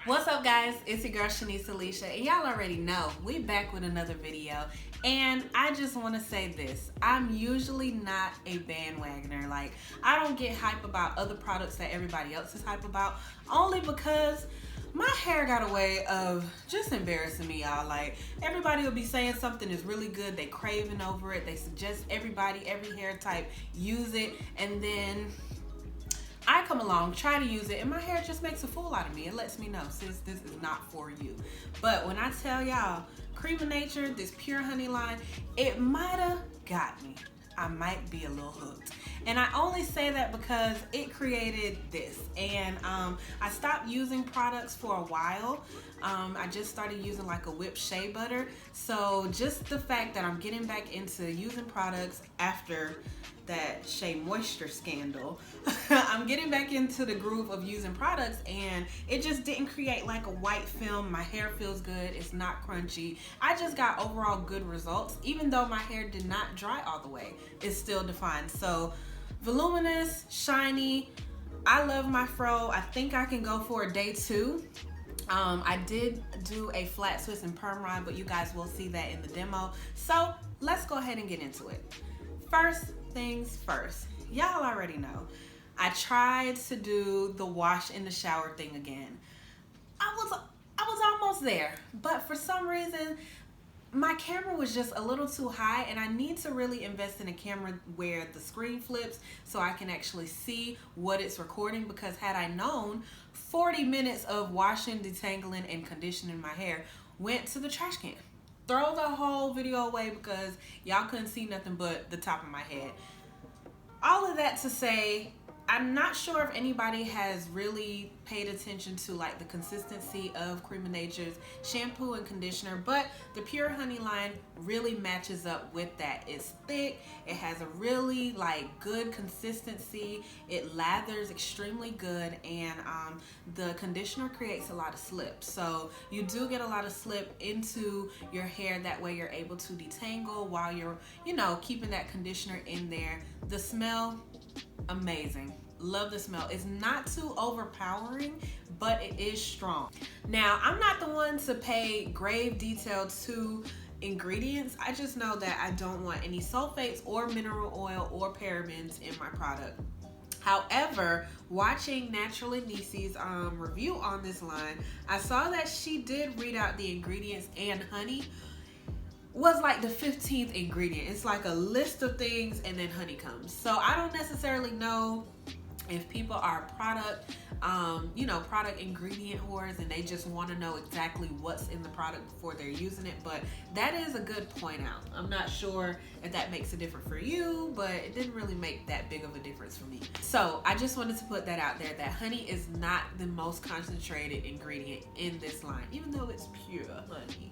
What's up, guys? It's your girl ShaniceAlisha, and y'all already know we back with another video. And I just want to say this: I'm usually not a bandwagoner. Like, I don't get hype about other products that everybody else is hype about, only because my hair got a way of just embarrassing me, y'all. Like, everybody will be saying something is really good, they craving over it, they suggest everybody, every hair type use it, and then I come along, try to use it, and my hair just makes a fool out of me. It lets me know, sis, this is not for you. But when I tell y'all, Cream of Nature, this pure honey line, it might have got me. I might be a little hooked. And I only say that because it created this. And I stopped using products for a while. I just started using like a whipped shea butter. So just the fact that I'm getting back into using products after that Shea Moisture scandal, I'm getting back into the groove of using products, and it just didn't create like a white film. My hair feels good, it's not crunchy. I just got overall good results. Even though my hair did not dry all the way, it's still defined. So voluminous, shiny, I love my fro. I think I can go for a day 2. I did do a flat twist and perm ride, but you guys will see that in the demo. So let's go ahead and get into it. First things first, y'all already know I tried to do the wash in the shower thing again. I was almost there, but for some reason my camera was just a little too high, and I need to really invest in a camera where the screen flips so I can actually see what it's recording, because had I known, 40 minutes of washing, detangling, and conditioning my hair went to the trash can. Throw the whole video away because y'all couldn't see nothing but the top of my head. All of that to say, I'm not sure if anybody has really paid attention to like the consistency of Cream of Nature's shampoo and conditioner, but the Pure Honey line really matches up with that. It's thick, it has a really like good consistency, it lathers extremely good, and the conditioner creates a lot of slip. So you do get a lot of slip into your hair, that way you're able to detangle while you're, keeping that conditioner in there. The smell, amazing. Love the smell. It's not too overpowering, but it is strong. Now, I'm not the one to pay grave detail to ingredients. I just know that I don't want any sulfates or mineral oil or parabens in my product. However, watching NaturalNiece's review on this line, I saw that she did read out the ingredients, and honey was like the 15th ingredient. It's like a list of things and then honey comes. So I don't necessarily know if people are product ingredient whores and they just want to know exactly what's in the product before they're using it, but that is a good point out. I'm not sure if that makes a difference for you, but it didn't really make that big of a difference for me. So I just wanted to put that out there, that honey is not the most concentrated ingredient in this line, even though it's pure honey.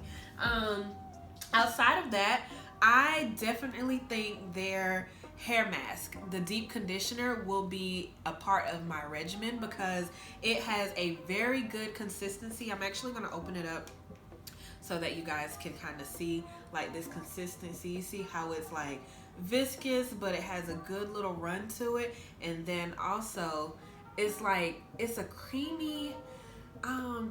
Outside of that, I definitely think their hair mask, the deep conditioner, will be a part of my regimen because it has a very good consistency. I'm actually going to open it up so that you guys can kind of see like this consistency. You see how it's like viscous, but it has a good little run to it, and then also it's like, it's a creamy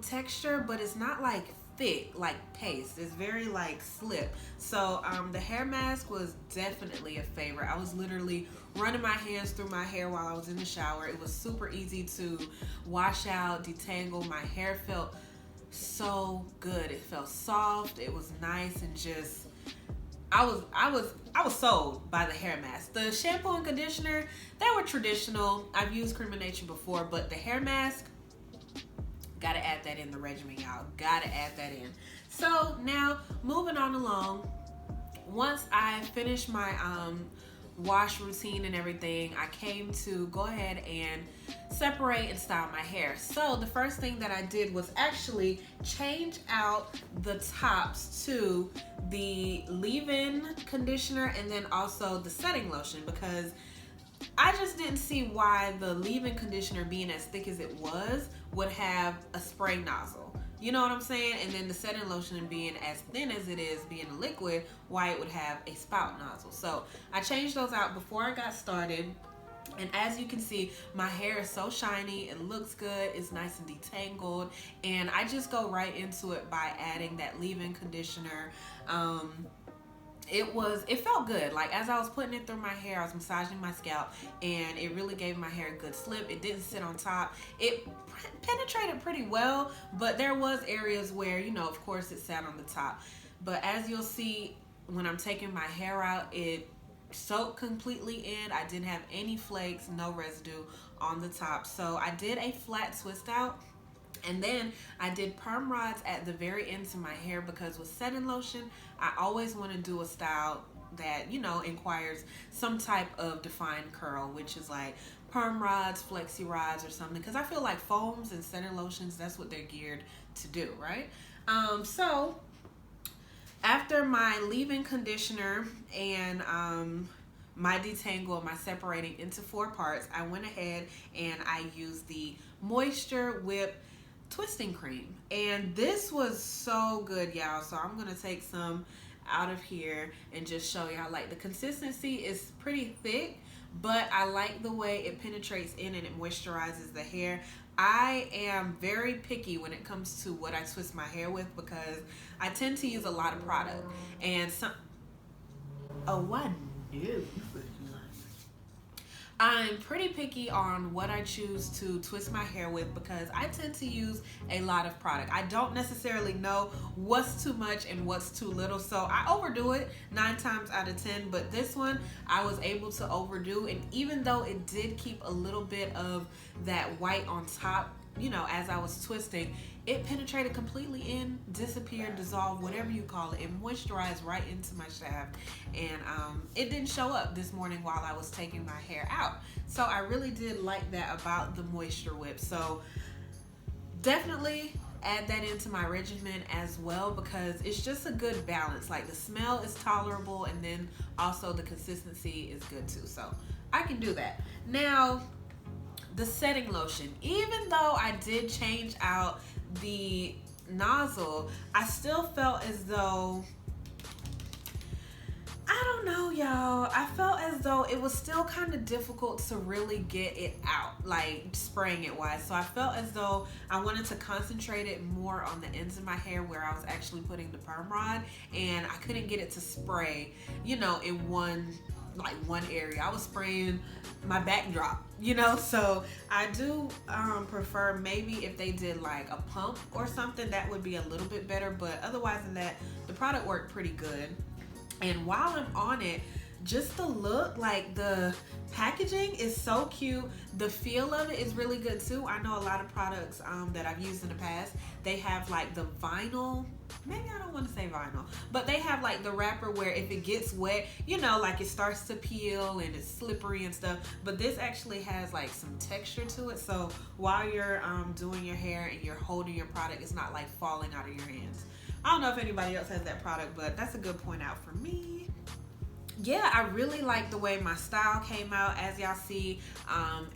texture, but it's not like thick like paste. It's very like slip. So the hair mask was definitely a favorite. I was literally running my hands through my hair while I was in the shower. It was super easy to wash out, detangle. My hair felt so good. It felt soft, it was nice, and just I was sold by the hair mask. The shampoo and conditioner, they were traditional. I've used Cream of Nature before, but the hair mask, gotta add that in the regimen, y'all. Gotta add that in. So now, moving on along, once I finished my wash routine and everything, I came to go ahead and separate and style my hair. So the first thing that I did was actually change out the tops to the leave-in conditioner and then also the setting lotion, because I just didn't see why the leave-in conditioner, being as thick as it was, would have a spray nozzle. You know what I'm saying? And then the setting lotion being as thin as it is, being a liquid, why it would have a spout nozzle. So I changed those out before I got started. And as you can see, my hair is so shiny, it looks good, it's nice and detangled, and I just go right into it by adding that leave-in conditioner. It felt good. Like, as I was putting it through my hair, I was massaging my scalp, and it really gave my hair a good slip. It didn't sit on top. It penetrated pretty well, but there was areas where, you know, of course it sat on the top. But as you'll see, when I'm taking my hair out, it soaked completely in. I didn't have any flakes, no residue on the top. So I did a flat twist out, and then I did perm rods at the very ends of my hair, because with setting lotion, I always want to do a style that, you know, inquires some type of defined curl, which is like perm rods, flexi rods, or something, because I feel like foams and setting lotions, that's what they're geared to do, right? So after my leave-in conditioner and my detangle, my separating into 4 parts, I went ahead and I used the Moisture Whip twisting cream, and this was so good, y'all. So I'm gonna take some out of here and just show y'all. Like, the consistency is pretty thick, but I like the way it penetrates in and it moisturizes the hair. I am very picky when it comes to what I twist my hair with, because I tend to use a lot of product, and I'm pretty picky on what I choose to twist my hair with, because I tend to use a lot of product. I don't necessarily know what's too much and what's too little, so I overdo it 9 times out of 10. But this one I was able to overdo, and even though it did keep a little bit of that white on top, you know, as I was twisting, it penetrated completely in, disappeared, dissolved, whatever you call it. It moisturized right into my shaft, and it didn't show up this morning while I was taking my hair out. So I really did like that about the Moisture Whip. So definitely add that into my regimen as well, because it's just a good balance. Like, the smell is tolerable, and then also the consistency is good too. So I can do that. Now, the setting lotion, even though I did change out the nozzle, I still felt as though, I don't know, y'all, I felt as though it was still kind of difficult to really get it out, like spraying it wise. So I felt as though I wanted to concentrate it more on the ends of my hair where I was actually putting the perm rod, and I couldn't get it to spray, you know, in one area. I was spraying my backdrop, you know. So I do prefer maybe if they did like a pump or something, that would be a little bit better. But otherwise than that, the product worked pretty good. And while I'm on it, just the look, like the packaging is so cute. The feel of it is really good too. I know a lot of products that I've used in the past, they have like the vinyl, maybe I don't want to say vinyl, but they have like the wrapper where if it gets wet, you know, like it starts to peel and it's slippery and stuff. But this actually has like some texture to it, so while you're doing your hair and you're holding your product, it's not like falling out of your hands. I don't know if anybody else has that product, but that's a good point out for me. Yeah, I really like the way my style came out. As y'all see,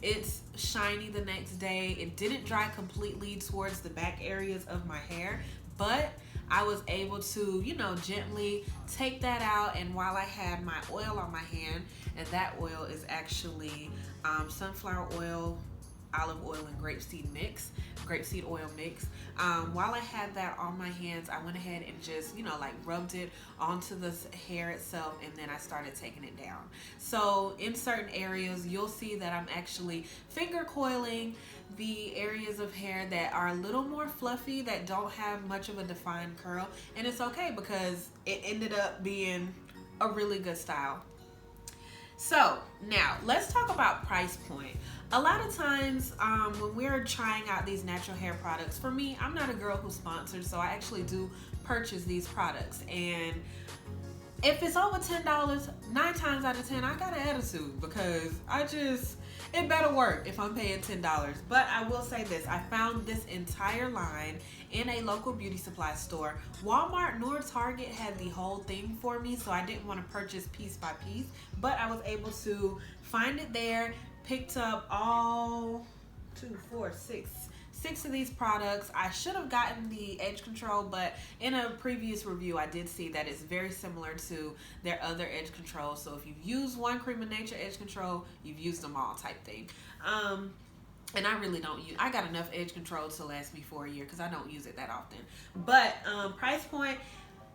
it's shiny the next day. It didn't dry completely towards the back areas of my hair, but I was able to, you know, gently take that out. And while I had my oil on my hand, and that oil is actually sunflower oil, olive oil, and grapeseed oil mix. While I had that on my hands, I went ahead and just, you know, like rubbed it onto the hair itself, and then I started taking it down. So in certain areas, you'll see that I'm actually finger coiling the areas of hair that are a little more fluffy, that don't have much of a defined curl, and it's okay because it ended up being a really good style. So now let's talk about price point. A lot of times when we're trying out these natural hair products, for me, I'm not a girl who's sponsored, so I actually do purchase these products. And if it's over $10, 9 times out of 10, I got an attitude, because it better work if I'm paying $10. But I will say this, I found this entire line in a local beauty supply store. Walmart nor Target had the whole thing for me, so I didn't want to purchase piece by piece, but I was able to find it there, picked up all 6 of these products. I should have gotten the edge control, but in a previous review I did see that it's very similar to their other edge control. So if you've used one Cream of Nature edge control, you've used them all type thing. And I really don't use, I got enough edge control to last me for a year because I don't use it that often. But price point,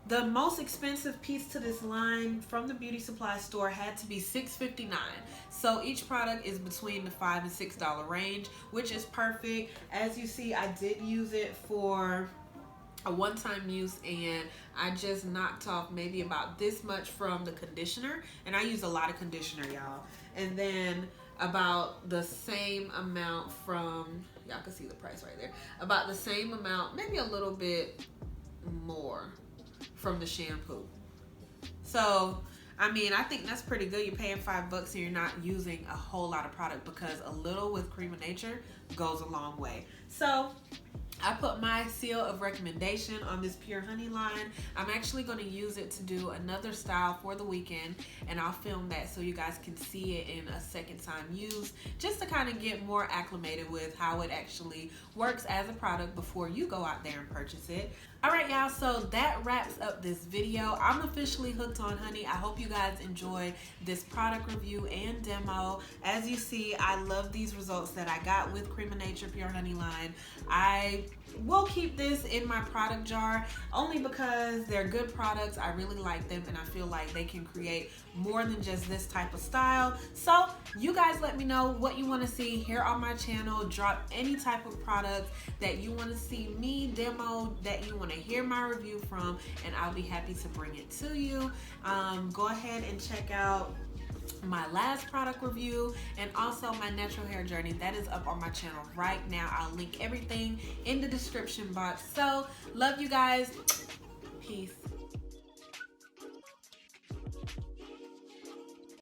the most expensive piece to this line from the beauty supply store had to be $6.59. So each product is between the $5 and $6 range, which is perfect. As you see, I did use it for a one-time use, and I just knocked off maybe about this much from the conditioner, and I use a lot of conditioner, y'all. And then about the same amount from, y'all can see the price right there, about the same amount, maybe a little bit more from the shampoo. So I mean, I think that's pretty good. You're paying $5 and you're not using a whole lot of product, because a little with Cream of Nature goes a long way. So I put my seal of recommendation on this Pure Honey line. I'm actually going to use it to do another style for the weekend, and I'll film that so you guys can see it in a second time use, just to kind of get more acclimated with how it actually works as a product before you go out there and purchase it. Alright y'all, so that wraps up this video. I'm officially hooked on honey. I hope you guys enjoy this product review and demo. As you see, I love these results that I got with Cream of Nature Pure Honey line. I will keep this in my product jar only because they're good products. I really like them, and I feel like they can create more than just this type of style. So you guys let me know what you want to see here on my channel. Drop any type of product that you want to see me demo, that you want to hear my review from, and I'll be happy to bring it to you. Go ahead and check out my last product review and also my natural hair journey. That is up on my channel right now. I'll link everything in the description box. So love you guys. Peace.